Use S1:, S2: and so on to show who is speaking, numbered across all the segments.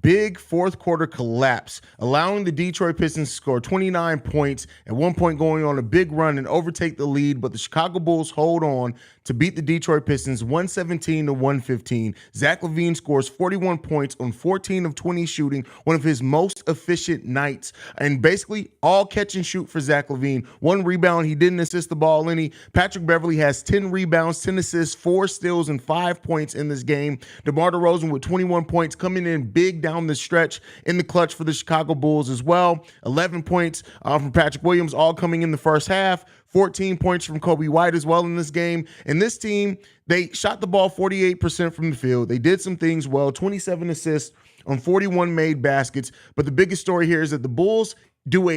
S1: big fourth quarter collapse, allowing the Detroit Pistons to score 29 points, at one point going on a big run and overtake the lead, but the Chicago Bulls hold on to beat the Detroit Pistons 117-115. Zach LaVine scores 41 points on 14 of 20 shooting, one of his most efficient nights, and basically all catch and shoot for Zach LaVine. 1 rebound, he didn't assist the ball any. Patrick Beverley has 10 rebounds, 10 assists, 4 steals, and 5 points in this game. DeMar DeRozan with 21 points, coming in big down the stretch in the clutch for the Chicago Bulls as well. 11 points from Patrick Williams, all coming in the first half. 14 points from Kobe White as well in this game. And this team, they shot the ball 48% from the field. They did some things well, 27 assists on 41 made baskets. But the biggest story here is that the Bulls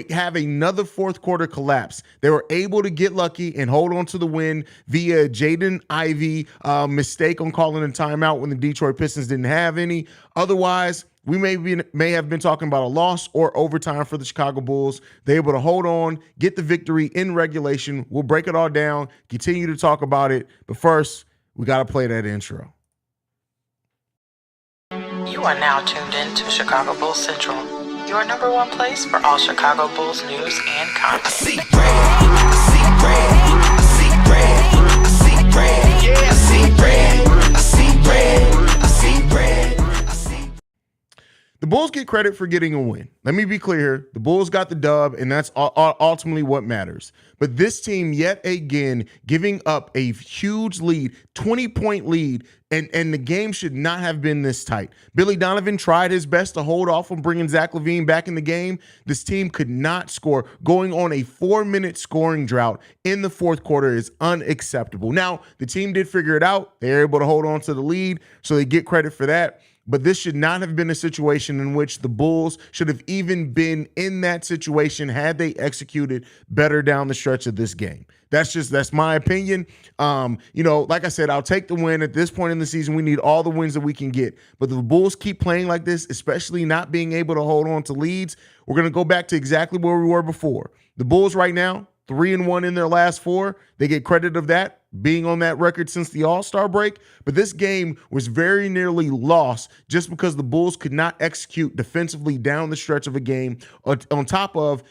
S1: have another fourth quarter collapse. They were able to get lucky and hold on to the win via Jaden Ivey mistake on calling a timeout when the Detroit Pistons didn't have any. Otherwise, we may have been talking about a loss or overtime for the Chicago Bulls. They're able to hold on, get the victory in regulation. We'll break it all down, continue to talk about it. But first, we got to play that intro.
S2: You are now tuned in to Chicago Bulls Central, your number one place for all Chicago Bulls news and content.
S3: I see red, I see red, I see red, I see red, yeah, I see red, I see red, I see red.
S1: The Bulls get credit for getting a win. Let me be clear here. The Bulls got the dub, and that's ultimately what matters. But this team, yet again, giving up a huge lead, 20-point lead, and the game should not have been this tight. Billy Donovan tried his best to hold off on bringing Zach LaVine back in the game. This team could not score. Going on a 4-minute scoring drought in the fourth quarter is unacceptable. Now, the team did figure it out. They were able to hold on to the lead, so they get credit for that. But this should not have been a situation in which the Bulls should have even been in that situation had they executed better down the stretch of this game. That's my opinion. Like I said, I'll take the win. At this point in the season, we need all the wins that we can get. But the Bulls keep playing like this, especially not being able to hold on to leads. We're going to go back to exactly where we were before. The Bulls right now, 3-1 in their last 4. They get credit of that, being on that record since the All-Star break. But this game was very nearly lost just because the Bulls could not execute defensively down the stretch of a game, on top of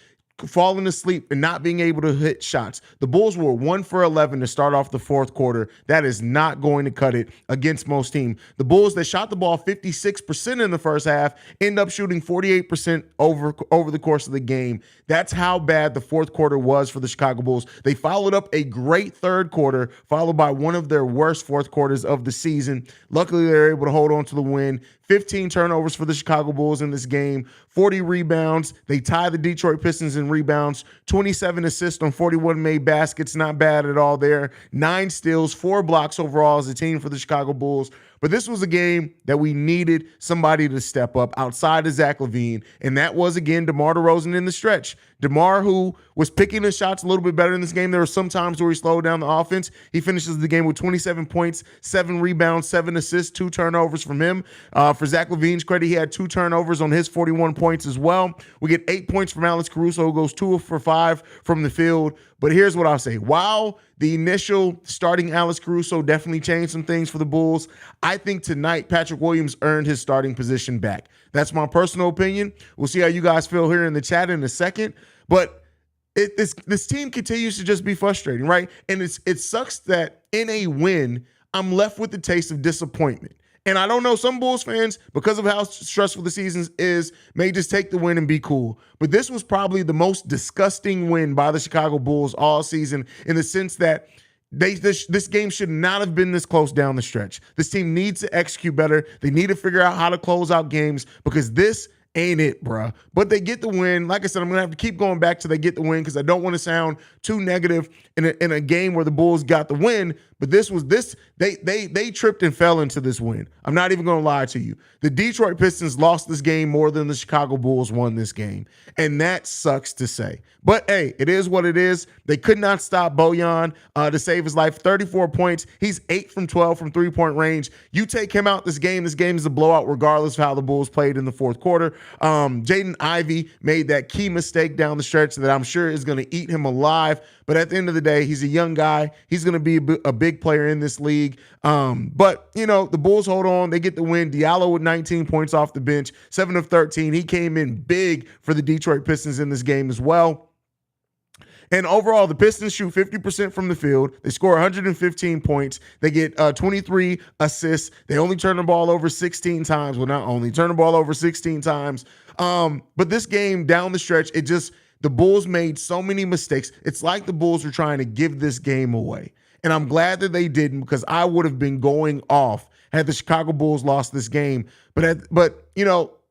S1: falling asleep and not being able to hit shots. The Bulls were 1 for 11 to start off the fourth quarter. That is not going to cut it against most teams. The Bulls that shot the ball 56% in the first half end up shooting 48% over the course of the game. That's how bad the fourth quarter was for the Chicago Bulls. They followed up a great third quarter, followed by one of their worst fourth quarters of the season. Luckily, they were able to hold on to the win. 15 turnovers for the Chicago Bulls in this game, 40 rebounds. They tie the Detroit Pistons in rebounds, 27 assists on 41 made baskets. Not bad at all there. 9 steals, 4 blocks overall as a team for the Chicago Bulls. But this was a game that we needed somebody to step up outside of Zach LaVine, and that was, again, DeMar DeRozan in the stretch. DeMar, who was picking his shots a little bit better in this game. There were some times where he slowed down the offense. He finishes the game with 27 points, 7 rebounds, 7 assists, 2 turnovers from him. For Zach LaVine's credit, he had 2 turnovers on his 41 points as well. We get 8 points from Alex Caruso, who goes 2 for 5 from the field. But here's what I'll say. While the initial starting Alex Caruso definitely changed some things for the Bulls, I think tonight Patrick Williams earned his starting position back. That's my personal opinion. We'll see how you guys feel here in the chat in a second. But this team continues to just be frustrating, right? And it sucks that in a win, I'm left with the taste of disappointment. And I don't know, some Bulls fans, because of how stressful the season is, may just take the win and be cool. But this was probably the most disgusting win by the Chicago Bulls all season, in the sense that this game should not have been this close down the stretch. This team needs to execute better. They need to figure out how to close out games, because this ain't it, bruh. But they get the win. Like I said, I'm going to have to keep going back till they get the win, because I don't want to sound too negative in a game where the Bulls got the win. But they tripped and fell into this win. I'm not even going to lie to you. The Detroit Pistons lost this game more than the Chicago Bulls won this game. And that sucks to say. But hey, it is what it is. They could not stop Bojan to save his life. 34 points. He's 8 from 12 from three-point range. You take him out this game is a blowout regardless of how the Bulls played in the fourth quarter. Jaden Ivey made that key mistake down the stretch that I'm sure is going to eat him alive. But at the end of the day, he's a young guy. He's going to be a big big player in this league. But, the Bulls hold on. They get the win. Diallo with 19 points off the bench, 7 of 13. He came in big for the Detroit Pistons in this game as well. And overall, the Pistons shoot 50% from the field. They score 115 points. They get 23 assists. They only turn the ball over 16 times. Well, not only turn the ball over 16 times. But this game down the stretch, the Bulls made so many mistakes. It's like the Bulls were trying to give this game away. And I'm glad that they didn't, because I would have been going off had the Chicago Bulls lost this game. But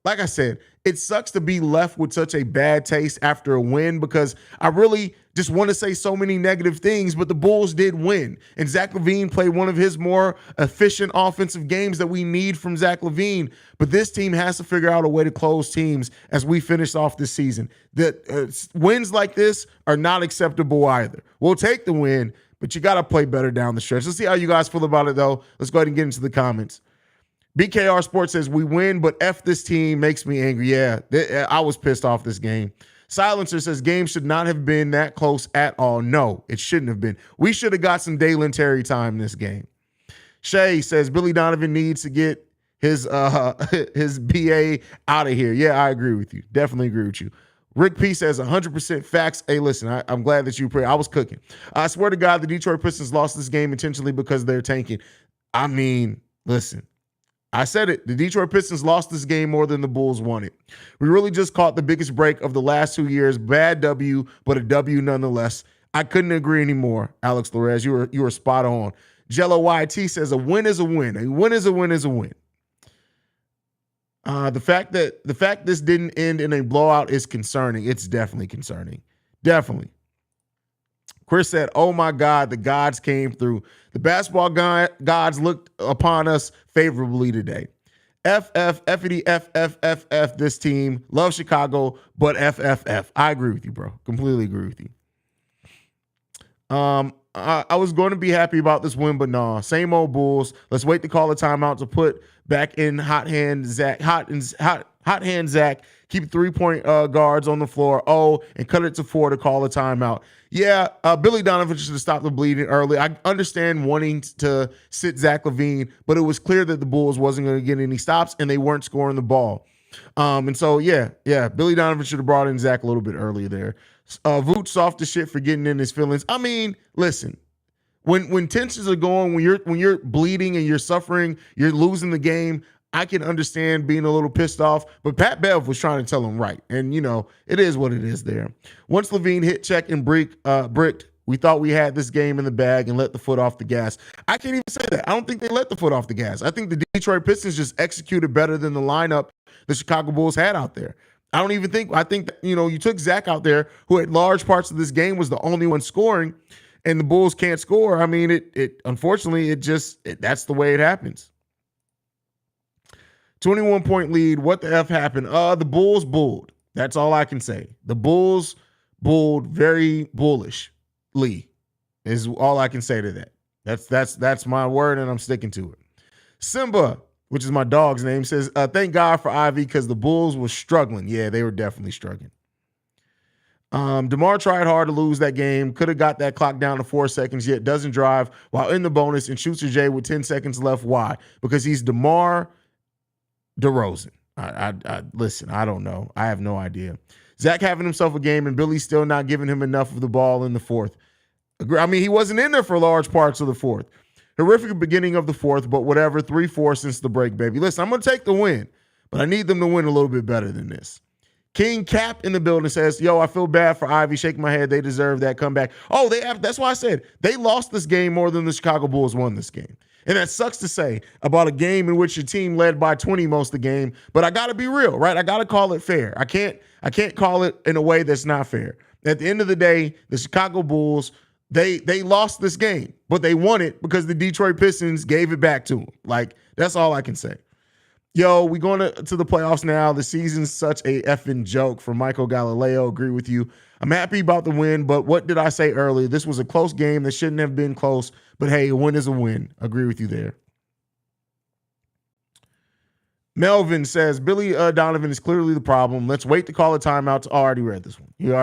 S1: like I said, it sucks to be left with such a bad taste after a win, because I really just want to say so many negative things, but the Bulls did win. And Zach LaVine played one of his more efficient offensive games that we need from Zach LaVine. But this team has to figure out a way to close teams as we finish off this season. Wins like this are not acceptable either. We'll take the win, but you got to play better down the stretch. Let's see how you guys feel about it, though. Let's go ahead and get into the comments. BKR Sports says, we win, but F this team makes me angry. Yeah, I was pissed off this game. Silencer says, game should not have been that close at all. No, it shouldn't have been. We should have got some Dalen Terry time this game. Shay says, Billy Donovan needs to get his BA out of here. Yeah, I agree with you. Definitely agree with you. Rick P says 100% facts. Hey, listen, I'm glad that you pray. I was cooking. I swear to God, the Detroit Pistons lost this game intentionally because they're tanking. I mean, listen. I said it. The Detroit Pistons lost this game more than the Bulls won it. We really just caught the biggest break of the last 2 years. Bad W, but a W nonetheless. I couldn't agree anymore, Alex Flores. You were spot on. Jello YT says a win is a win. A win is a win is a win. The fact this didn't end in a blowout is concerning. It's definitely concerning. Definitely. Chris said, oh my God, the gods came through. The basketball gods looked upon us favorably today. F-F-F-E-D, F-F-F-F, this team. Love Chicago, but F-F-F. I agree with you, bro. Completely agree with you. I was going to be happy about this win, but nah. Same old Bulls. Let's wait to call a timeout to put back in hot hand Zach. Keep 3-point guards on the floor. And cut it to 4 to call a timeout. Yeah, Billy Donovan should have stopped the bleeding early. I understand wanting to sit Zach LaVine, but it was clear that the Bulls wasn't going to get any stops and they weren't scoring the ball. And so, yeah, Billy Donovan should have brought in Zach a little bit earlier there. Voot soft as shit for getting in his feelings. I mean, listen, when tensions are going, when you're bleeding and you're suffering, you're losing the game, I can understand being a little pissed off, but Pat Bev was trying to tell him right. And, it is what it is there. Once LaVine hit check and bricked, we thought we had this game in the bag and let the foot off the gas. I can't even say that. I don't think they let the foot off the gas. I think the Detroit Pistons just executed better than the lineup the Chicago Bulls had out there. I think that, you took Zach out there, who at large parts of this game was the only one scoring, and the Bulls can't score. I mean, it unfortunately, that's the way it happens. 21-point lead. What the F happened? The Bulls bulled. That's all I can say. The Bulls bulled very bullishly is all I can say to that. That's my word, and I'm sticking to it. Simba, which is my dog's name, says, thank God for Ivy because the Bulls were struggling. Yeah, they were definitely struggling. DeMar tried hard to lose that game. Could have got that clock down to 4 seconds, yet doesn't drive while in the bonus and shoots a J with 10 seconds left. Why? Because he's DeMar DeRozan. Listen, I don't know. I have no idea. Zach having himself a game and Billy still not giving him enough of the ball in the fourth. I mean, he wasn't in there for large parts of the fourth. Horrific beginning of the fourth, but whatever, 3-4 since the break, baby. Listen, I'm going to take the win, but I need them to win a little bit better than this. King Cap in the building says, yo, I feel bad for Ivy. Shaking my head. They deserve that comeback. That's why I said they lost this game more than the Chicago Bulls won this game. And that sucks to say about a game in which your team led by 20 most of the game, but I got to be real, right? I got to call it fair. I can't call it in a way that's not fair. At the end of the day, the Chicago Bulls, they lost this game, but they won it because the Detroit Pistons gave it back to them. Like, that's all I can say. Yo, we going to the playoffs now. The season's such a effing joke for Michael Galileo. Agree with you. I'm happy about the win, but what did I say earlier? This was a close game that shouldn't have been close, but hey, a win is a win. Agree with you there. Melvin says Billy Donovan is clearly the problem. Let's wait to call a timeout. I already read this one. You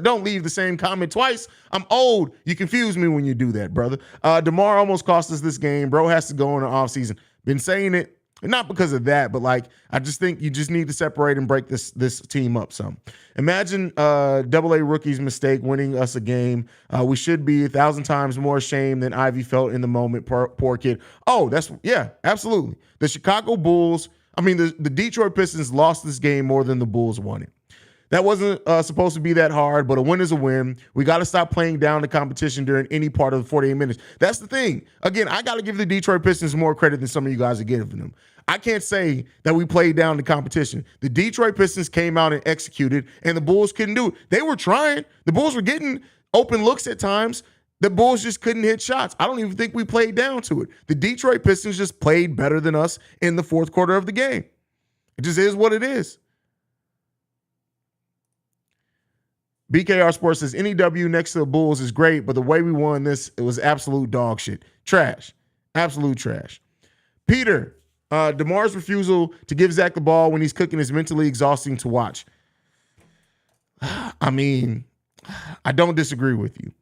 S1: don't leave the same comment twice. I'm old. You confuse me when you do that, brother. DeMar almost cost us this game. Bro has to go in the offseason. Been saying it, not because of that, but like I just think you just need to separate and break this team up some. Imagine AA rookie's mistake winning us a game. We should be 1,000 times more ashamed than Ivy felt in the moment. Poor kid. Oh, absolutely. The Chicago Bulls, the Detroit Pistons lost this game more than the Bulls won it. That wasn't supposed to be that hard, but a win is a win. We got to stop playing down the competition during any part of the 48 minutes. That's the thing. Again, I got to give the Detroit Pistons more credit than some of you guys are giving them. I can't say that we played down the competition. The Detroit Pistons came out and executed, and the Bulls couldn't do it. They were trying. The Bulls were getting open looks at times. The Bulls just couldn't hit shots. I don't even think we played down to it. The Detroit Pistons just played better than us in the fourth quarter of the game. It just is what it is. BKR Sports says, any W next to the Bulls is great, but the way we won this, it was absolute dog shit. Trash. Absolute trash. Peter, DeMar's refusal to give Zach the ball when he's cooking is mentally exhausting to watch. I don't disagree with you.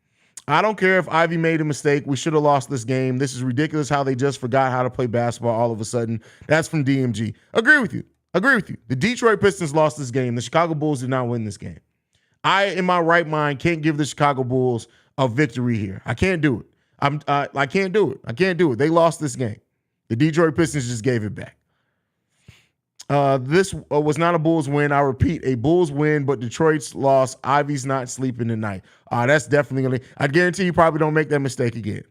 S1: I don't care if Ivy made a mistake. We should have lost this game. This is ridiculous how they just forgot how to play basketball all of a sudden. That's from DMG. Agree with you. The Detroit Pistons lost this game. The Chicago Bulls did not win this game. I, in my right mind, can't give the Chicago Bulls a victory here. I can't do it. I can't do it. They lost this game. The Detroit Pistons just gave it back. This was not a Bulls win. I repeat, a Bulls win, but Detroit's loss. Ivy's not sleeping tonight. That's definitely going to – I guarantee you probably don't make that mistake again.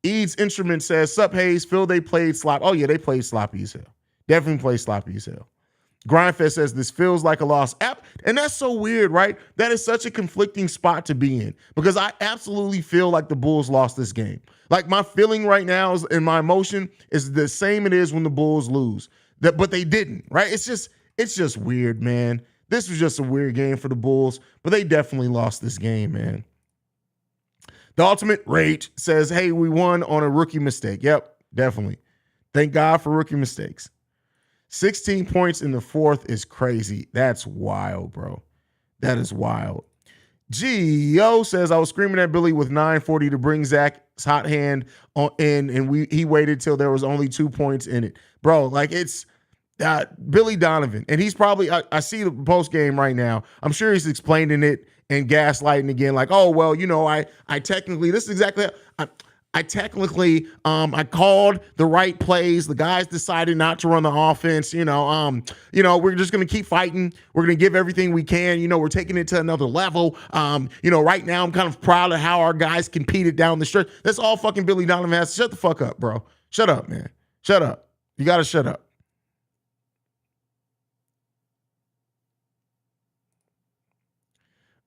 S1: Eads Instrument says, sup, Haize, Phil, they played sloppy. Oh, yeah, they played sloppy as hell. Definitely played sloppy as hell. Grindfest says, this feels like a loss. And that's so weird, right? That is such a conflicting spot to be in because I absolutely feel like the Bulls lost this game. Like my feeling right now is, and my emotion is the same it is when the Bulls lose. But they didn't, right? It's just weird, man. This was just a weird game for the Bulls, but they definitely lost this game, man. The Ultimate Rage says, hey, we won on a rookie mistake. Yep, definitely. Thank God for rookie mistakes. 16 points in the fourth is crazy. That's wild, bro. That is wild. Gio says, I was screaming at Billy with 9:40 to bring Zach's hot hand in, and he waited till there was only 2 points in it. Bro, like it's Billy Donovan. And he's probably, I see the post game right now. I'm sure he's explaining it and gaslighting again, like, oh, well, I technically, this is exactly, I called the right plays. The guys decided not to run the offense. We're just going to keep fighting. We're going to give everything we can. We're taking it to another level. Right now I'm kind of proud of how our guys competed down the stretch. That's all fucking Billy Donovan has. Shut the fuck up, bro. Shut up, man. Shut up. You got to shut up.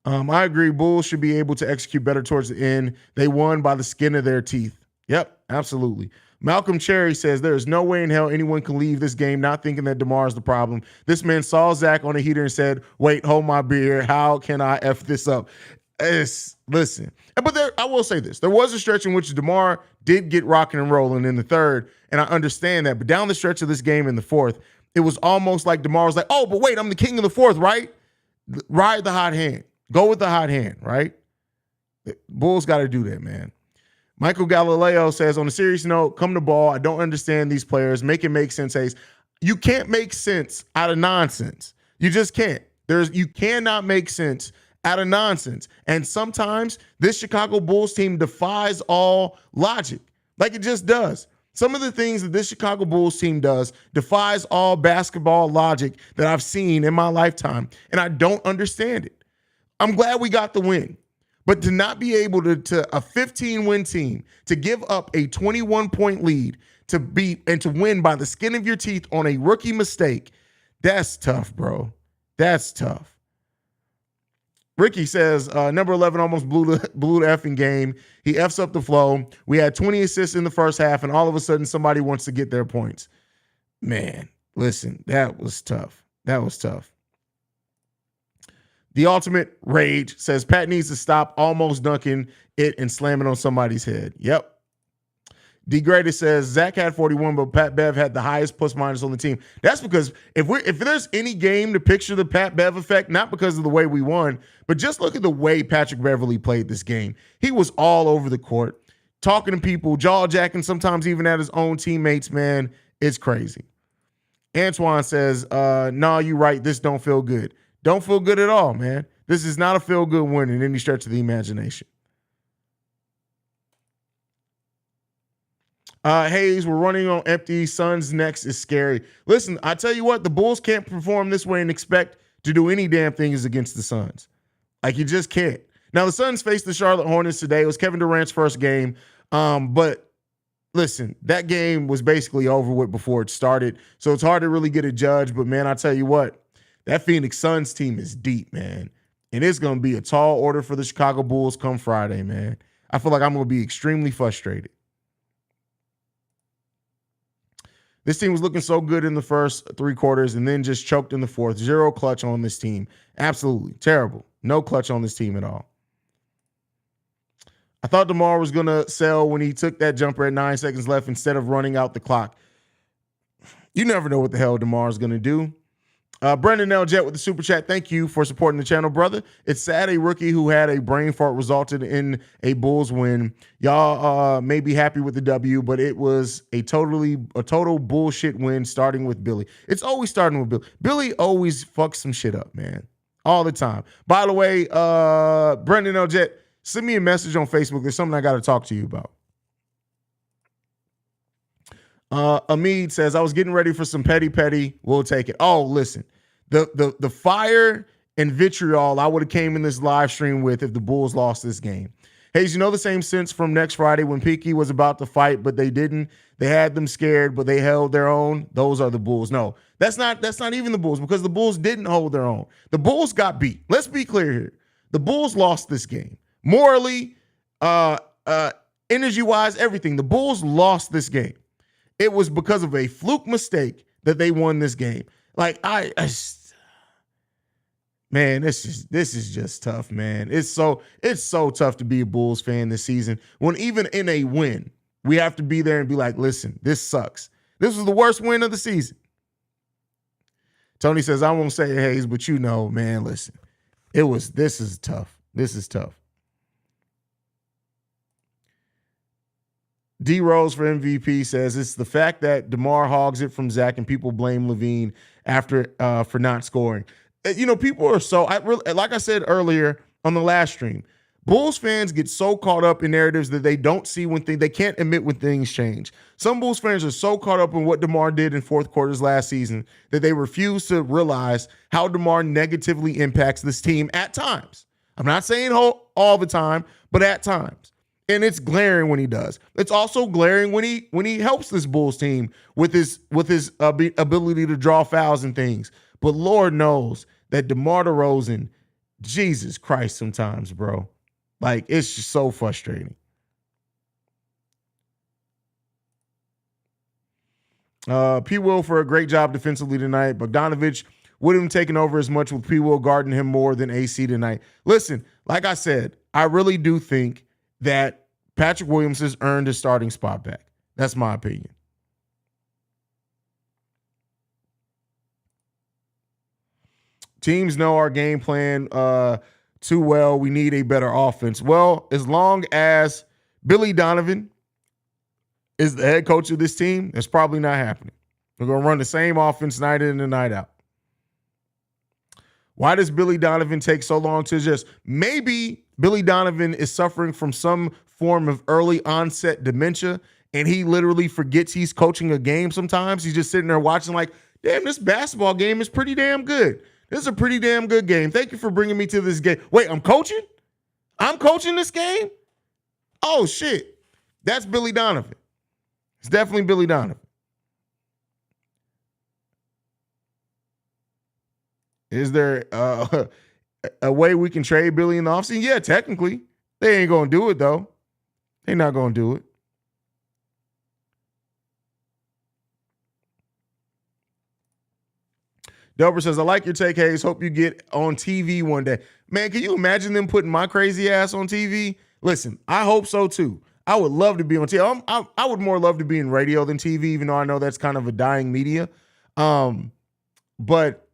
S1: I agree. Bulls should be able to execute better towards the end. They won by the skin of their teeth. Yep, absolutely. Malcolm Cherry says there is no way in hell anyone can leave this game not thinking that DeMar is the problem. This man saw Zach on a heater and said, wait, hold my beer. How can I F this up? Listen. But I will say this. There was a stretch in which DeMar did get rocking and rolling in the third, and I understand that. But down the stretch of this game in the fourth, it was almost like DeMar was like, oh, but wait, I'm the king of the fourth, right? Ride the hot hand. Go with the hot hand, right? Bulls got to do that, man. Michael Galileo says, on a serious note, come to ball. I don't understand these players. Make it make sense, Haize. You can't make sense out of nonsense. You just can't. You cannot make sense out of nonsense. And sometimes this Chicago Bulls team defies all logic. Like it just does. Some of the things that this Chicago Bulls team does defies all basketball logic that I've seen in my lifetime. And I don't understand it. I'm glad we got the win, but to not be able to a 15-win team, to give up a 21-point lead, to win by the skin of your teeth on a rookie mistake, that's tough, bro. That's tough. Ricky says, number 11 almost blew the effing game. He F's up the flow. We had 20 assists in the first half, and all of a sudden somebody wants to get their points. Man, listen, that was tough. That was tough. The Ultimate Rage says Pat needs to stop almost dunking it and slamming on somebody's head. Yep. Degraded says Zach had 41, but Pat Bev had the highest plus minus on the team. That's because if there's any game to picture the Pat Bev effect, not because of the way we won, but just look at the way Patrick Beverley played this game. He was all over the court, talking to people, jaw jacking, sometimes even at his own teammates, man. It's crazy. Antoine says, nah, you right. This don't feel good. Don't feel good at all, man. This is not a feel good win in any stretch of the imagination. Haize, we're running on empty. Suns next is scary. Listen, I tell you what, the Bulls can't perform this way and expect to do any damn things against the Suns. Like, you just can't. Now, the Suns faced the Charlotte Hornets today. It was Kevin Durant's first game. But listen, that game was basically over with before it started. So it's hard to really get a judge. But, man, I tell you what, that Phoenix Suns team is deep, man. And it's going to be a tall order for the Chicago Bulls come Friday, man. I feel like I'm going to be extremely frustrated. This team was looking so good in the first three quarters and then just choked in the fourth. Zero clutch on this team. Absolutely terrible. No clutch on this team at all. I thought DeMar was going to sell when he took that jumper at 9 seconds left instead of running out the clock. You never know what the hell DeMar is going to do. Brendan L. Jet with the super chat. Thank you for supporting the channel, brother. It's sad a rookie who had a brain fart resulted in a Bulls win. Y'all may be happy with the W, but it was a total bullshit win starting with Billy. It's always starting with Billy. Billy always fucks some shit up, man. All the time. By the way, Brendan L. Jet, send me a message on Facebook. There's something I got to talk to you about. Amid says, I was getting ready for some petty. We'll take it. Oh, listen. The fire and vitriol I would have came in this live stream with if the Bulls lost this game. Haize, you know the same sense from next Friday when Peaky was about to fight, but they didn't. They had them scared, but they held their own. Those are the Bulls. No, that's not even the Bulls because the Bulls didn't hold their own. The Bulls got beat. Let's be clear here. The Bulls lost this game. Morally, energy-wise, everything. The Bulls lost this game. It was because of a fluke mistake that they won this game. Like, man, this is just tough, man. It's so tough to be a Bulls fan this season when even in a win, we have to be there and be like, listen, this sucks. This was the worst win of the season. Tony says, I won't say it, Haize, but you know, man, listen, this is tough. This is tough. D Rose for MVP says it's the fact that DeMar hogs it from Zach and people blame LaVine after for not scoring. You know, people are so like I said earlier on the last stream, Bulls fans get so caught up in narratives that they don't see they can't admit when things change. Some Bulls fans are so caught up in what DeMar did in fourth quarters last season that they refuse to realize how DeMar negatively impacts this team at times. I'm not saying all the time, but at times. And it's glaring when he does. It's also glaring when he helps this Bulls team with his ability to draw fouls and things. But Lord knows that DeMar DeRozan, Jesus Christ, sometimes, bro, like it's just so frustrating. P. Will for a great job defensively tonight. Bogdanovich wouldn't have taken over as much with P. Will guarding him more than AC tonight. Listen, like I said, I really do think that Patrick Williams has earned his starting spot back. That's my opinion. Teams know our game plan too well. We need a better offense. Well, as long as Billy Donovan is the head coach of this team, it's probably not happening. We're going to run the same offense night in and night out. Why does Billy Donovan take so long to adjust? Maybe Billy Donovan is suffering from some form of early onset dementia, and he literally forgets he's coaching a game sometimes. He's just sitting there watching like, damn, this basketball game is pretty damn good. This is a pretty damn good game. Thank you for bringing me to this game. Wait, I'm coaching? I'm coaching this game? Oh, shit. That's Billy Donovan. It's definitely Billy Donovan. Is there a way we can trade Billy in the offseason? Yeah, technically. They ain't going to do it, though. They're not going to do it. Delbert says, I like your take, Haize. Hope you get on TV one day. Man, can you imagine them putting my crazy ass on TV? Listen, I hope so, too. I would love to be on TV. I would more love to be in radio than TV, even though I know that's kind of a dying media. But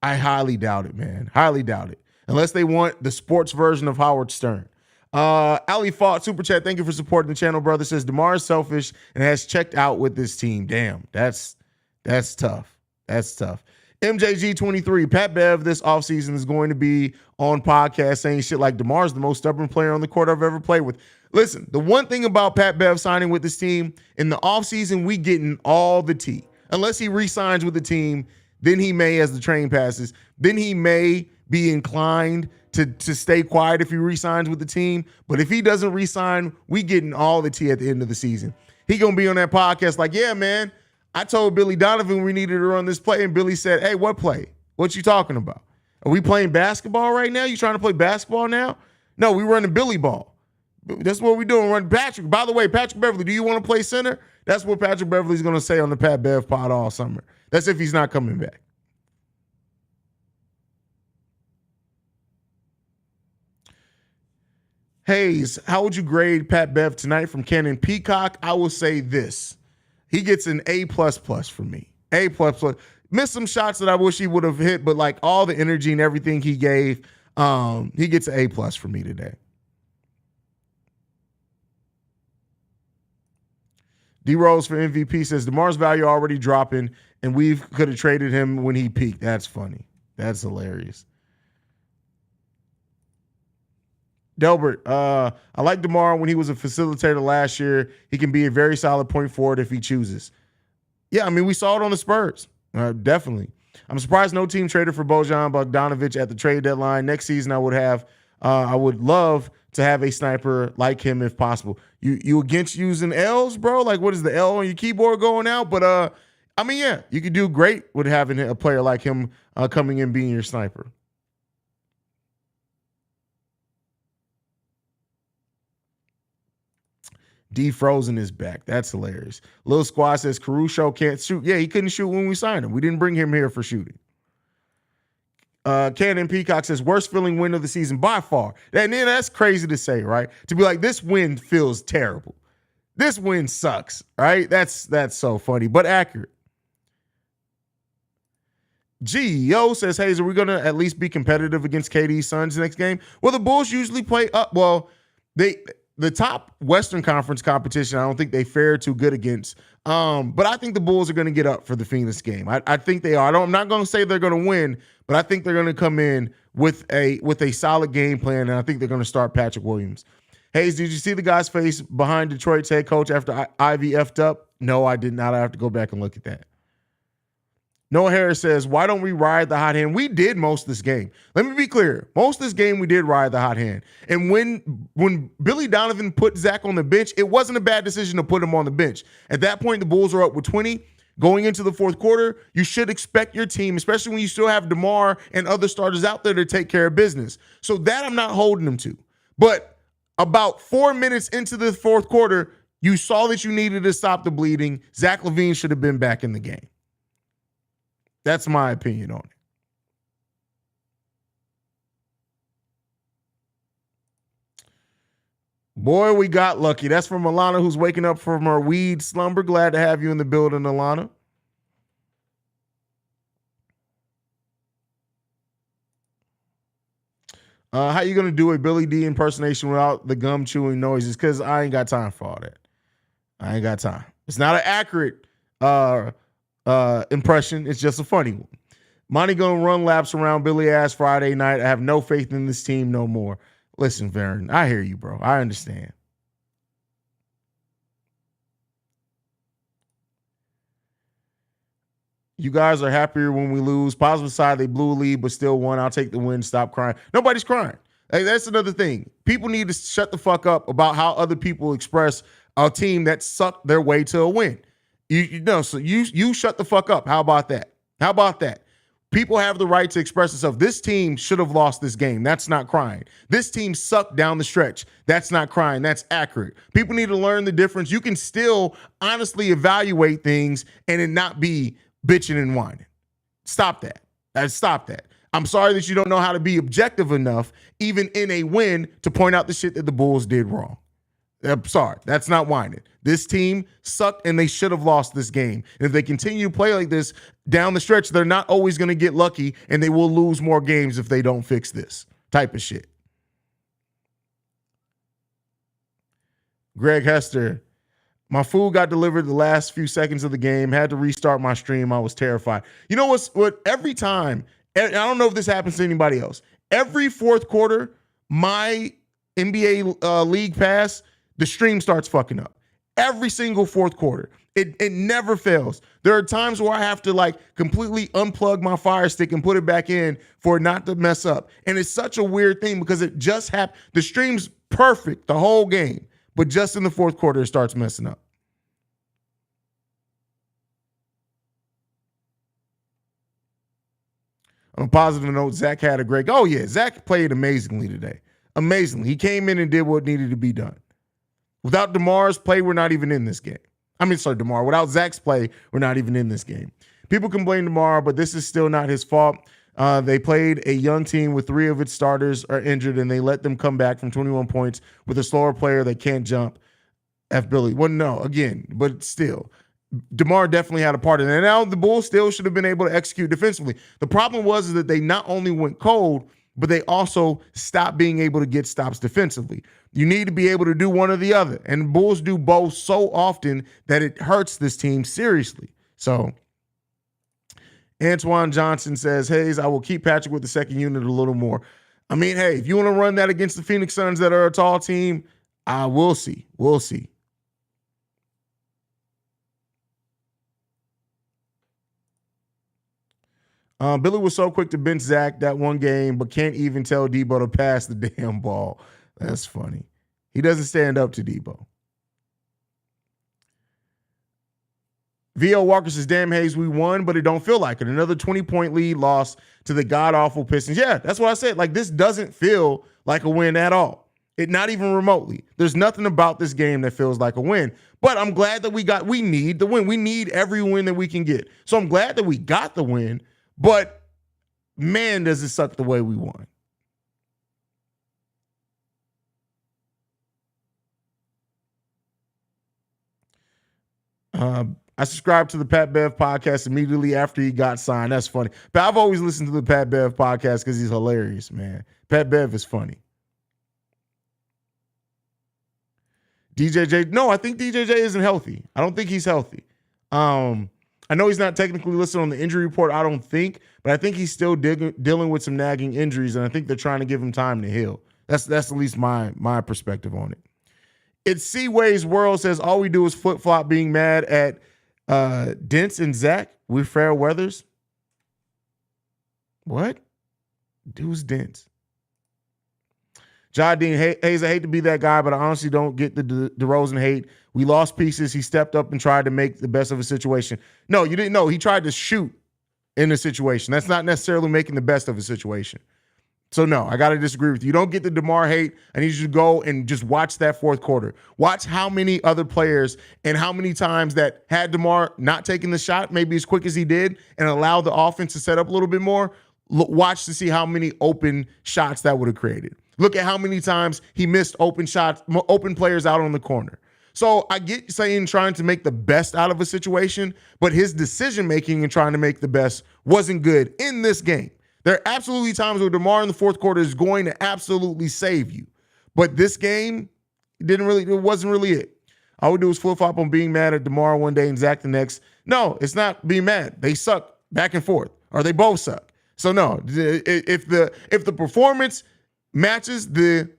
S1: I highly doubt it, man. Highly doubt it. Unless they want the sports version of Howard Stern. Ali Fought, Super Chat, thank you for supporting the channel, brother. Says DeMar is selfish and has checked out with this team. Damn, that's tough. That's tough. MJG23, Pat Bev this offseason is going to be on podcast saying shit like DeMar's the most stubborn player on the court I've ever played with. Listen, the one thing about Pat Bev signing with this team, in the offseason, we getting all the tea. Unless he re-signs with the team, then he may, as the train passes, then he may be inclined to stay quiet if he re-signs with the team. But if he doesn't re-sign, we getting all the tea at the end of the season. He going to be on that podcast like, yeah, man, I told Billy Donovan we needed to run this play, and Billy said, hey, what play? What you talking about? Are we playing basketball right now? You trying to play basketball now? No, we running Billy ball. That's what we doing, run Patrick. By the way, Patrick Beverly, do you want to play center? That's what Patrick Beverly's going to say on the Pat Bev pod all summer. That's if he's not coming back. Haize, how would you grade Pat Bev tonight from Cannon Peacock? I will say this. He gets an A++ for me. A++. Missed some shots that I wish he would have hit, but like all the energy and everything he gave, he gets an A+ for me today. D-Rose for MVP says, DeMar's value already dropping, and we could have traded him when he peaked. That's funny. That's hilarious. Delbert, I like DeMar when he was a facilitator last year. He can be a very solid point forward if he chooses. Yeah, I mean, we saw it on the Spurs. Definitely. I'm surprised no team traded for Bojan Bogdanovic at the trade deadline. Next season, I would love to have a sniper like him if possible. You against using L's, bro? Like, what is the L on your keyboard going out? But, I mean, yeah, you could do great with having a player like him coming in being your sniper. D Frozen is back. That's hilarious. Lil Squad says Caruso can't shoot. Yeah, he couldn't shoot when we signed him. We didn't bring him here for shooting. Cannon Peacock says worst feeling win of the season by far. That's crazy to say, right? To be like, this win feels terrible. This win sucks, right? That's so funny, but accurate. Yo says, Haize, are we going to at least be competitive against KD's Suns next game? Well, the Bulls usually play up. Well, the top Western Conference competition, I don't think they fare too good against. But I think the Bulls are going to get up for the Phoenix game. I think they are. I'm not going to say they're going to win, but I think they're going to come in with a solid game plan, and I think they're going to start Patrick Williams. Haize, did you see the guy's face behind Detroit's head coach after Ivy effed up? No, I did not. I have to go back and look at that. Noah Harris says, why don't we ride the hot hand? We did most of this game. Let me be clear. Most of this game, we did ride the hot hand. And when Billy Donovan put Zach on the bench, it wasn't a bad decision to put him on the bench. At that point, the Bulls are up with 20. Going into the fourth quarter, you should expect your team, especially when you still have DeMar and other starters out there, to take care of business. So that I'm not holding them to. But about 4 minutes into the fourth quarter, you saw that you needed to stop the bleeding. Zach LaVine should have been back in the game. That's my opinion on it. Boy, we got lucky. That's from Alana, who's waking up from her weed slumber. Glad to have you in the building, Alana. How you going to do a Billy D impersonation without the gum chewing noises? Because I ain't got time for all that. I ain't got time. It's not an accurate impression. It's just a funny one. Monty gonna run laps around Billy ass Friday night. I have no faith in this team no more. Listen, Varen, I hear you, bro. I understand. You guys are happier when we lose. Positive side, they blew a lead, but still won. I'll take the win. Stop crying. Nobody's crying. Hey, that's another thing. People need to shut the fuck up about how other people express a team that sucked their way to a win. So you shut the fuck up. How about that? How about that? People have the right to express themselves. This team should have lost this game. That's not crying. This team sucked down the stretch. That's not crying. That's accurate. People need to learn the difference. You can still honestly evaluate things and it not be bitching and whining. Stop that. Stop that. I'm sorry that you don't know how to be objective enough, even in a win, to point out the shit that the Bulls did wrong. I'm sorry, that's not whining. This team sucked and they should have lost this game. And if they continue to play like this down the stretch, they're not always going to get lucky and they will lose more games if they don't fix this type of shit. Greg Hester, my food got delivered the last few seconds of the game. Had to restart my stream. I was terrified. You know what? Every time, and I don't know if this happens to anybody else, every fourth quarter, my NBA League Pass, the stream starts fucking up. Every single fourth quarter. It never fails. There are times where I have to like completely unplug my Fire Stick and put it back in for it not to mess up. And it's such a weird thing because it just happened. The stream's perfect the whole game, but just in the fourth quarter, it starts messing up. On a positive note, Zach had a great. Oh yeah, Zach played amazingly today. Amazingly, he came in and did what needed to be done. Without DeMar's play, we're not even in this game. DeMar. Without Zach's play, we're not even in this game. People can blame DeMar, but this is still not his fault. They played a young team with 3 of its starters are injured, and they let them come back from 21 points with a slower player that can't jump. F. Billy. Well, no, again, but still. DeMar definitely had a part in it. And now the Bulls still should have been able to execute defensively. The problem was that they not only went cold, but they also stopped being able to get stops defensively. You need to be able to do one or the other. And the Bulls do both so often that it hurts this team seriously. So Antoine Johnson says, Haize, I will keep Patrick with the second unit a little more. I mean, hey, if you want to run that against the Phoenix Suns that are a tall team, we'll see. We'll see. Billy was so quick to bench Zach that one game, but can't even tell Debo to pass the damn ball. That's funny. He doesn't stand up to Debo. V.O. Walker says, damn, Haize, we won, but it don't feel like it. Another 20-point lead loss to the god-awful Pistons. Yeah, that's what I said. Like, this doesn't feel like a win at all. Not even remotely. There's nothing about this game that feels like a win. But I'm glad that we need the win. We need every win that we can get. So I'm glad that we got the win. But, man, does it suck the way we won. I subscribed to the Pat Bev podcast immediately after he got signed. That's funny. But I've always listened to the Pat Bev podcast because he's hilarious, man. Pat Bev is funny. DJJ, no, I think DJJ isn't healthy. I don't think he's healthy. I know he's not technically listed on the injury report, I don't think, but I think he's still dealing with some nagging injuries, and I think they're trying to give him time to heal. That's at least my perspective on it. It's Seaway's World says, all we do is flip-flop being mad at Dents and Zach with fair weathers. What? Who's Dents? Jardine, Haize, I hate to be that guy, but I honestly don't get the DeRozan hate. We lost pieces. He stepped up and tried to make the best of a situation. No, you didn't know. He tried to shoot in a situation. That's not necessarily making the best of a situation. So, no, I got to disagree with you. You don't get the DeMar hate. I need you to go and just watch that fourth quarter. Watch how many other players and how many times that had DeMar not taking the shot maybe as quick as he did and allow the offense to set up a little bit more. Watch to see how many open shots that would have created. Look at how many times he missed open shots, open players out on the corner. So I get saying trying to make the best out of a situation, but his decision-making and trying to make the best wasn't good in this game. There are absolutely times where DeMar in the fourth quarter is going to absolutely save you. But this game, it wasn't really it. All we do is flip-flop on being mad at DeMar one day and Zach the next. No, it's not being mad. They suck back and forth, or they both suck. So no, if the performance matches the,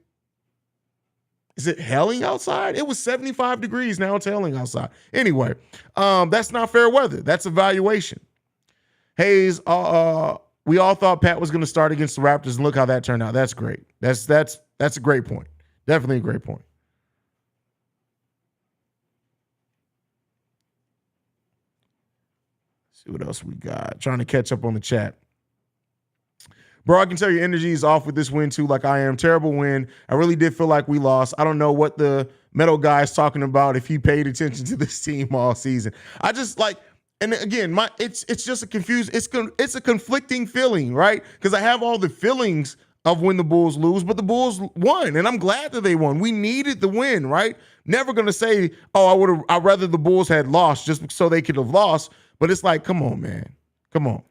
S1: is it hailing outside? It was 75 degrees. Now it's hailing outside. Anyway, that's not fair weather. That's evaluation. Haize, we all thought Pat was going to start against the Raptors, and look how that turned out. That's great. That's a great point. Definitely a great point. Let's see what else we got. Trying to catch up on the chat. Bro, I can tell your energy is off with this win too, like I am. Terrible win. I really did feel like we lost. I don't know what the metal guy is talking about if he paid attention to this team all season. I just like, and again, it's just a confused, it's a conflicting feeling, right? Because I have all the feelings of when the Bulls lose, but the Bulls won, and I'm glad that they won. We needed the win, right? Never going to say, oh, I'd rather the Bulls had lost just so they could have lost, but it's like, come on, man. Come on.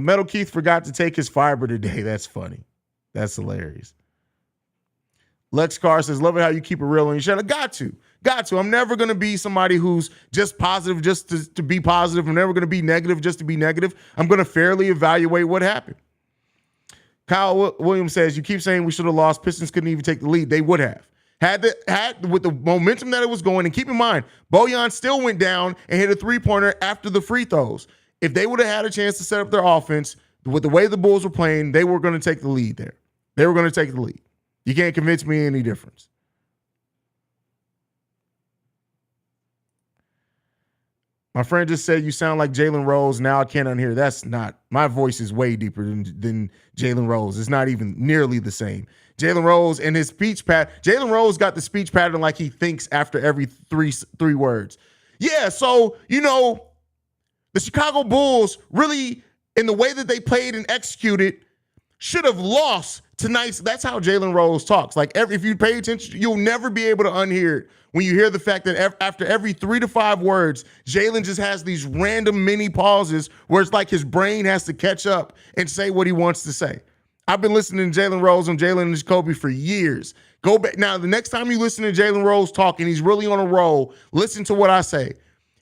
S1: Metal Keith forgot to take his fiber today. That's funny. That's hilarious. Lex Carr says, love it how you keep it real on your channel. Got to. I'm never going to be somebody who's just positive just to be positive. I'm never going to be negative just to be negative. I'm going to fairly evaluate what happened. Kyle Williams says, you keep saying we should have lost. Pistons couldn't even take the lead. They would have. Had with the momentum that it was going, and keep in mind, Bojan still went down and hit a three-pointer after the free throws. If they would have had a chance to set up their offense, with the way the Bulls were playing, they were going to take the lead there. They were going to take the lead. You can't convince me any difference. My friend just said you sound like Jalen Rose. Now I can't unhear. That's not. My voice is way deeper than Jalen Rose. It's not even nearly the same. Jalen Rose and his speech pattern. Jalen Rose got the speech pattern like he thinks after every three words. Yeah, so, the Chicago Bulls really, in the way that they played and executed, should have lost tonight. That's how Jalen Rose talks. Like, if you pay attention, you'll never be able to unhear it when you hear the fact that after every 3 to 5 words, Jalen just has these random mini pauses where it's like his brain has to catch up and say what he wants to say. I've been listening to Jalen Rose and Jalen Jacoby for years. Go back. Now, the next time you listen to Jalen Rose talk and he's really on a roll, listen to what I say.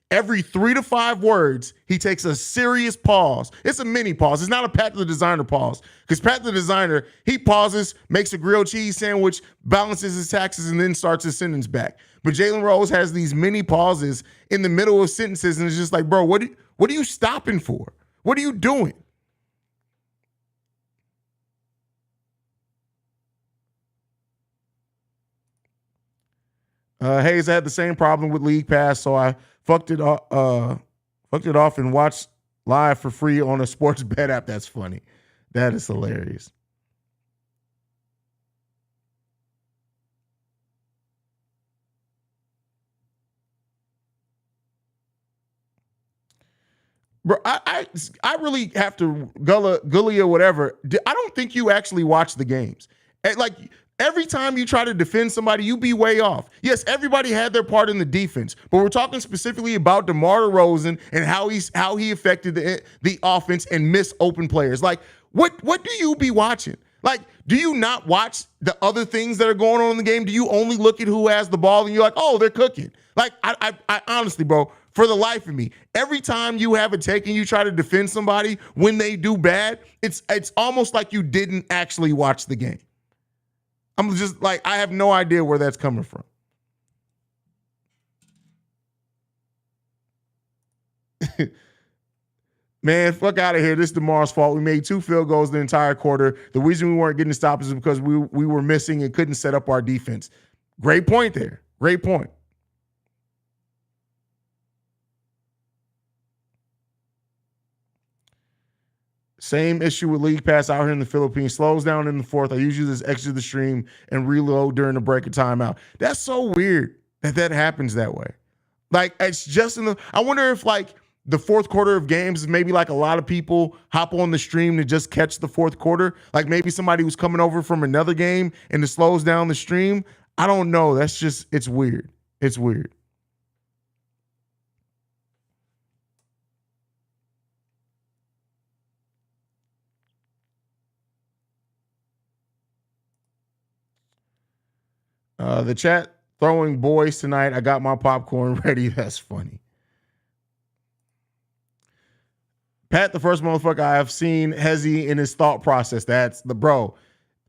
S1: Every 3 to 5 words, he takes a serious pause. It's a mini pause. It's not a Pat the Designer pause. Because Pat the Designer, he pauses, makes a grilled cheese sandwich, balances his taxes, and then starts his sentence back. But Jalen Rose has these mini pauses in the middle of sentences, and it's just like, bro, what are you stopping for? What are you doing? Haize had the same problem with League Pass, so I fucked it off and watched live for free on a sports bet app. That's funny. That is hilarious. Bro, I really have to Gully or whatever. I don't think you actually watch the games. Like, every time you try to defend somebody, you be way off. Yes, everybody had their part in the defense, but we're talking specifically about DeMar DeRozan and how he affected the offense and missed open players. Like, what do you be watching? Like, do you not watch the other things that are going on in the game? Do you only look at who has the ball and you're like, oh, they're cooking? Like, I honestly, bro, for the life of me, every time you have a take and you try to defend somebody when they do bad, it's almost like you didn't actually watch the game. I'm just like, I have no idea where that's coming from. Man, fuck out of here. This is DeMar's fault. We made 2 field goals the entire quarter. The reason we weren't getting stops is because we were missing and couldn't set up our defense. Great point there. Great point. Same issue with League Pass out here in the Philippines. Slows down in the fourth. I usually just exit the stream and reload during the break of timeout. That's so weird that happens that way. Like, it's just I wonder if, like, the fourth quarter of games, maybe like a lot of people hop on the stream to just catch the fourth quarter. Like, maybe somebody who's coming over from another game and it slows down the stream. I don't know. That's just, it's weird. It's weird. The chat throwing boys tonight. I got my popcorn ready. That's funny. Pat, the first motherfucker I have seen Haize in his thought process. That's the bro.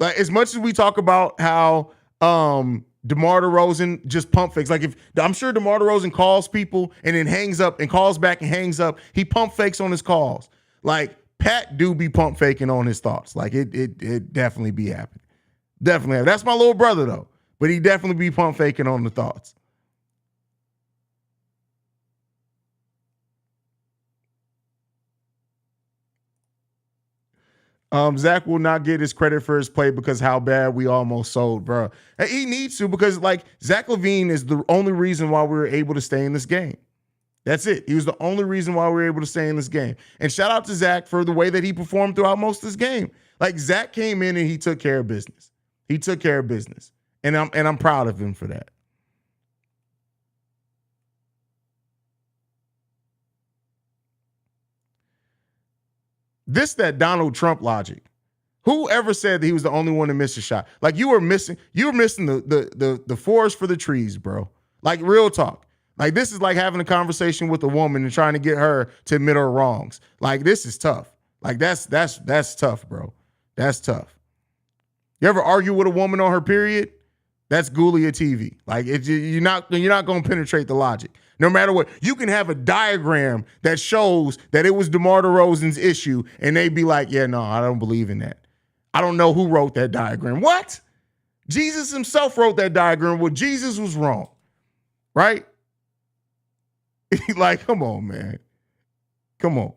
S1: Like, as much as we talk about how DeMar DeRozan just pump fakes. Like, if I'm sure DeMar DeRozan calls people and then hangs up and calls back and hangs up, he pump fakes on his calls. Like, Pat do be pump faking on his thoughts. Like, it definitely be happening. Definitely. That's my little brother though. But he definitely be pump faking on the thoughts. Zach will not get his credit for his play because how bad we almost sold, bro. He needs to, because, like, Zach LaVine is the only reason why we were able to stay in this game. That's it. He was the only reason why we were able to stay in this game. And shout out to Zach for the way that he performed throughout most of this game. Like, Zach came in and he took care of business. He took care of business. And I'm proud of him for that. That Donald Trump logic. Who ever said that he was the only one to miss a shot? Like, you were missing the forest for the trees, bro. Like, real talk. Like, this is like having a conversation with a woman and trying to get her to admit her wrongs. Like, this is tough. Like, that's tough, bro. That's tough. You ever argue with a woman on her period? That's Ghoulia TV. Like, you're not going to penetrate the logic. No matter what. You can have a diagram that shows that it was DeMar DeRozan's issue, and they'd be like, yeah, no, I don't believe in that. I don't know who wrote that diagram. What? Jesus himself wrote that diagram. Well, Jesus was wrong. Right? Like, come on, man. Come on.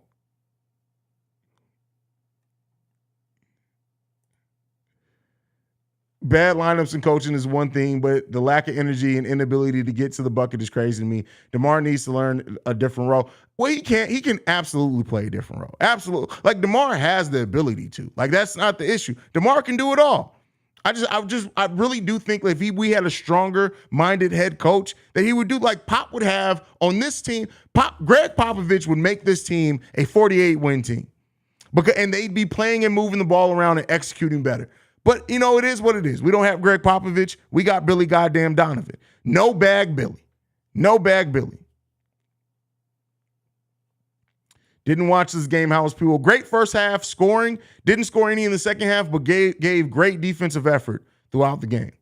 S1: Bad lineups and coaching is one thing, but the lack of energy and inability to get to the bucket is crazy to me. DeMar needs to learn a different role. Well, he can absolutely play a different role. Absolutely. Like, DeMar has the ability to. Like, that's not the issue. DeMar can do it all. I really do think that if we had a stronger minded head coach, that he would do like Pop would have on this team. Greg Popovich would make this team a 48-win team. And they'd be playing and moving the ball around and executing better. But, you know, it is what it is. We don't have Greg Popovich. We got Billy goddamn Donovan. No bag Billy. No bag Billy. Didn't watch this game, House people. Great first half scoring. Didn't score any in the second half, but gave great defensive effort throughout the game.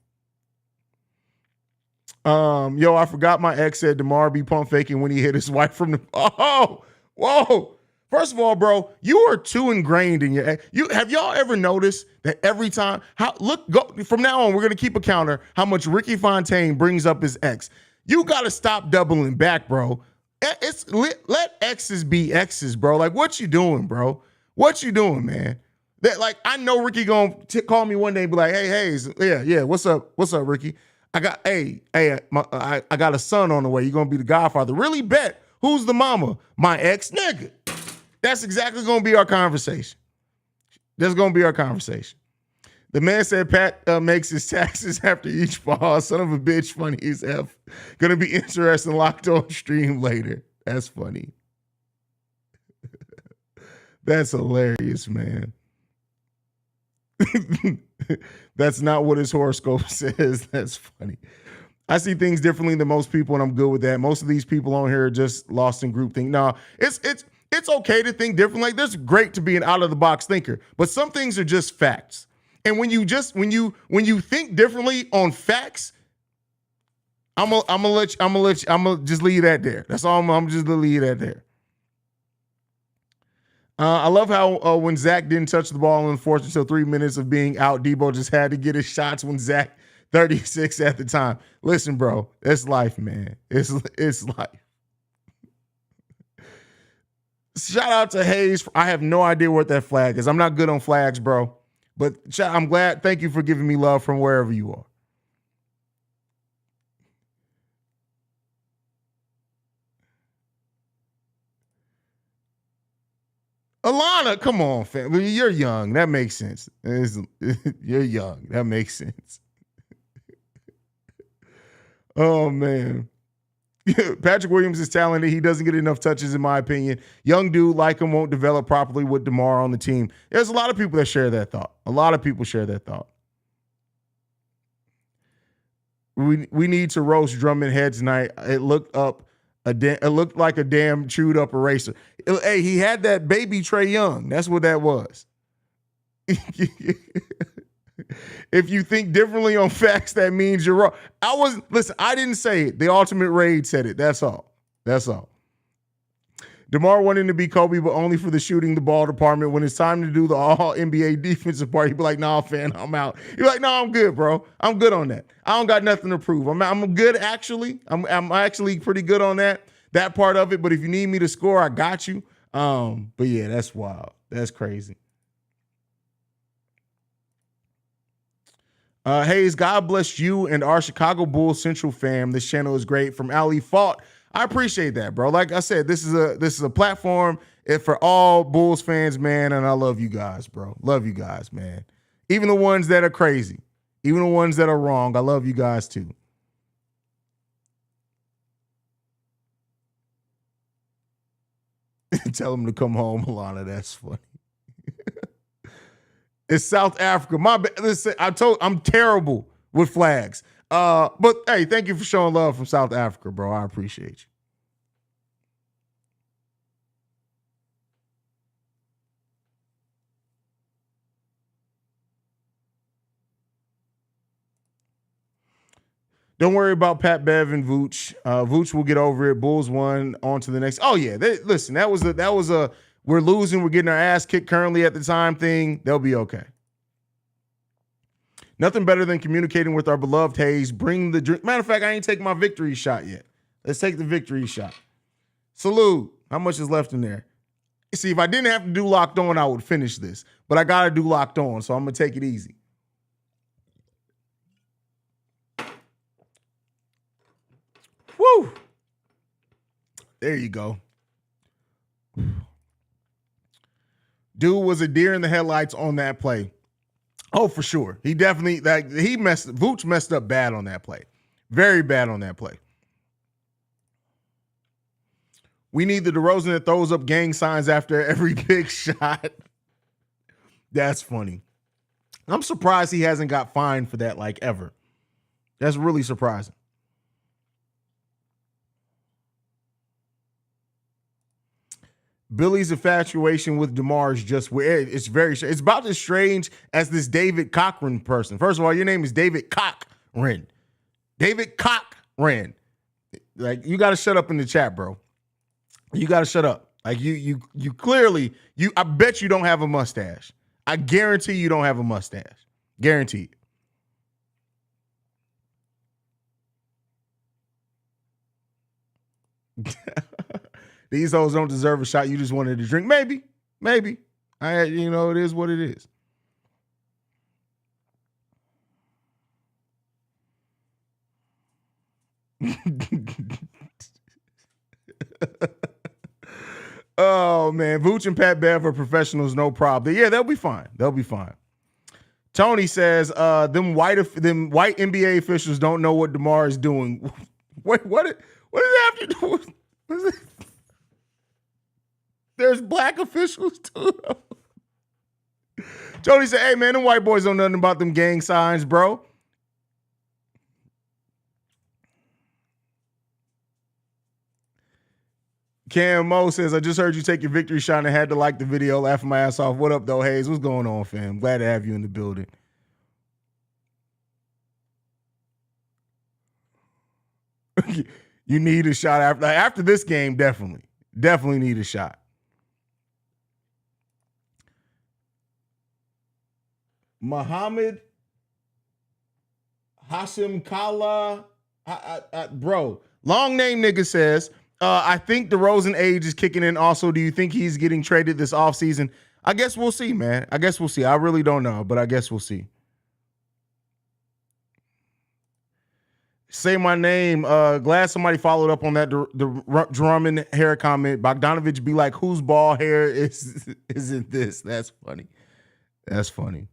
S1: I forgot my ex said DeMar be pump faking when he hit his wife from the. Oh, whoa. First of all, bro, you are too ingrained in your. Have y'all ever noticed that every time? Go from now on, we're gonna keep a counter how much Ricky Fontaine brings up his ex. You gotta stop doubling back, bro. Let exes be exes, bro. Like, what you doing, bro? What you doing, man? I know Ricky gonna call me one day and be like, "Hey, Haize, yeah, what's up, Ricky? I got I got a son on the way. You gonna be the godfather? Really? Bet. Who's the mama? My ex, nigga." That's exactly going to be our conversation. That's going to be our conversation. The man said Pat makes his taxes after each fall. Son of a bitch, funny as F. Going to be interesting, locked on stream later. That's funny. That's hilarious, man. That's not what his horoscope says. That's funny. I see things differently than most people, and I'm good with that. Most of these people on here are just lost in groupthink. No, it's okay to think differently. Like, there's great to be an out of the box thinker, but some things are just facts. And when you think differently on facts, I'm gonna just leave that there. That's all. I'm just gonna leave that there. I love how when Zach didn't touch the ball in the fourth until 3 minutes of being out, Debo just had to get his shots when Zach 36 at the time. Listen, bro, it's life, man. It's life. Shout out to Haize. I have no idea what that flag is. I'm not good on flags, bro. But I'm glad. Thank you for giving me love from wherever you are. Alana, come on, fam. You're young. That makes sense. You're young. That makes sense. Oh, man. Patrick Williams is talented. He doesn't get enough touches, in my opinion. Young dude like him won't develop properly with DeMar on the team. There's a lot of people that share that thought. A lot of people share that thought. We need to roast Drummond head tonight. It looked like a damn chewed up eraser. Hey, he had that baby Trae Young. That's what that was. If you think differently on facts, that means you're wrong. I didn't say it. The Ultimate Raid said it. That's all. DeMar wanting to be Kobe, but only for the shooting the ball department. When it's time to do the all NBA defensive part, he'd be like, "Nah, fan, I'm out." You're like, "No, I'm good, bro. I'm good on that. I don't got nothing to prove. I'm good, actually. I'm actually pretty good on that part of it. But if you need me to score, I got you." But yeah, that's wild. That's crazy. Haize, God bless you and our Chicago Bulls Central fam. This channel is great. From Ali Fault, I appreciate that, bro. Like I said, this is a platform for all Bulls fans, man, and I love you guys, bro. Love you guys, man. Even the ones that are crazy, even the ones that are wrong, I love you guys too. Tell them to come home, Alana. That's funny. It's South Africa. My bad. Listen, I'm terrible with flags. But hey, thank you for showing love from South Africa, bro. I appreciate you. Don't worry about Pat Bev and Vooch. Vooch will get over it. Bulls won. On to the next. Oh yeah, listen. That was a we're losing. We're getting our ass kicked currently at the time thing. They'll be okay. Nothing better than communicating with our beloved Haize. Bring the drink. Matter of fact, I ain't taking my victory shot yet. Let's take the victory shot. Salute. How much is left in there? See, if I didn't have to do locked on, I would finish this. But I got to do locked on, so I'm going to take it easy. Woo. There you go. Dude was a deer in the headlights on that play. Oh, for sure. He definitely Vooch messed up bad on that play. Very bad on that play. We need the DeRozan that throws up gang signs after every big shot. That's funny. I'm surprised he hasn't got fined for that like ever. That's really surprising. Billy's infatuation with DeMar is just weird. It's about as strange as this David Cochran person. First of all, your name is David Cochran. David Cochran. Like, you got to shut up in the chat, bro. You got to shut up. Like, you clearly, I bet you don't have a mustache. I guarantee you don't have a mustache. Guaranteed. These hoes don't deserve a shot. You just wanted to drink. Maybe. It is what it is. Oh, man. Vooch and Pat Bev are professionals, no problem. Yeah, they'll be fine. Tony says, them white NBA officials don't know what DeMar is doing. Wait, what does it have to do with There's black officials too. Tony said, hey, man, them white boys don't know nothing about them gang signs, bro. Cam Mo says, I just heard you take your victory shot and I had to like the video, laughing my ass off. What up, though, Haize? What's going on, fam? Glad to have you in the building. You need a shot after this game, definitely. Definitely need a shot. Muhammad Hashim Kala, bro, long name nigga says, I think DeRozan age is kicking in also. Do you think he's getting traded this offseason? I guess we'll see, man. I guess we'll see. I really don't know, but I guess we'll see. Say my name. Glad somebody followed up on that Drummond hair comment. Bogdanovich be like, whose ball hair isn't this? That's funny. That's funny.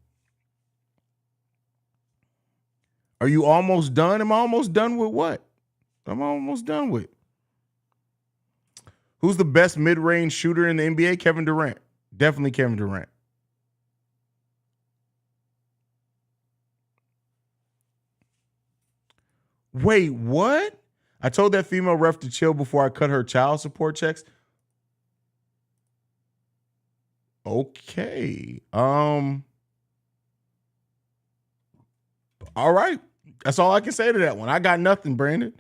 S1: Are you almost done? Am I almost done with what? I'm almost done with. Who's the best mid-range shooter in the NBA? Kevin Durant. Definitely Kevin Durant. Wait, what? I told that female ref to chill before I cut her child support checks. Okay. All right. That's all I can say to that one. I got nothing, Brandon.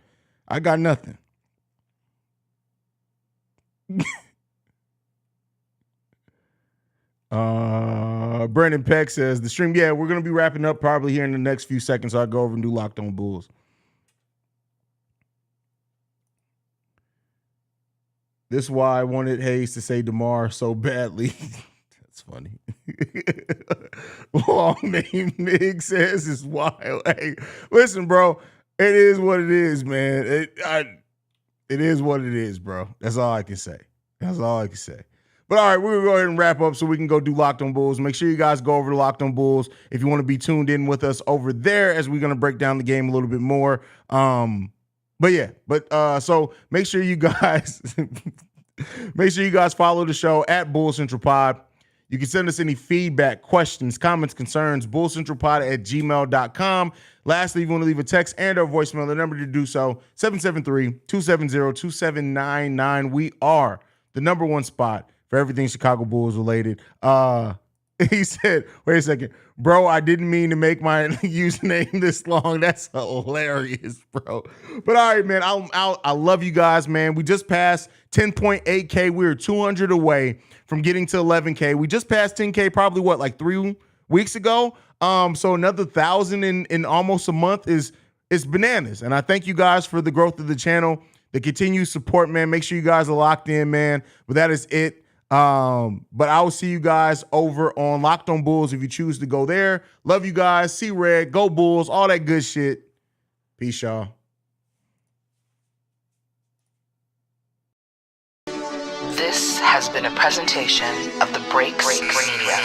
S1: I got nothing. Brandon Peck says the stream. Yeah, we're gonna be wrapping up probably here in the next few seconds. So I'll go over and do Locked On Bulls. This is why I wanted Haize to say DeMar so badly. That's funny. Long name Nig says it's wild. Hey, listen, bro. It is what it is, man. It is what it is, bro. That's all I can say. That's all I can say. But all right, we're going to go ahead and wrap up so we can go do Locked on Bulls. Make sure you guys go over to Locked on Bulls if you want to be tuned in with us over there as we're going to break down the game a little bit more. So make sure you guys follow the show at Bull Central Pod. You can send us any feedback, questions, comments, concerns, bullcentralpod@gmail.com. Lastly, if you want to leave a text and or voicemail, the number to do so, 773-270-2799. We are the number one spot for everything Chicago Bulls related. He said, wait a second, bro, I didn't mean to make my username this long. That's hilarious, bro. But all right, man, I love you guys, man. We just passed 10.8K. We were 200 away from getting to 11K. We just passed 10K probably, like 3 weeks ago? So another 1,000 in almost a month is bananas. And I thank you guys for the growth of the channel, the continued support, man. Make sure you guys are locked in, man. But that is it. But I will see you guys over on Locked on Bulls if you choose to go there. Love you guys. See red, go Bulls, all that good shit. Peace, y'all.
S2: This has been a presentation of the Breaks Media.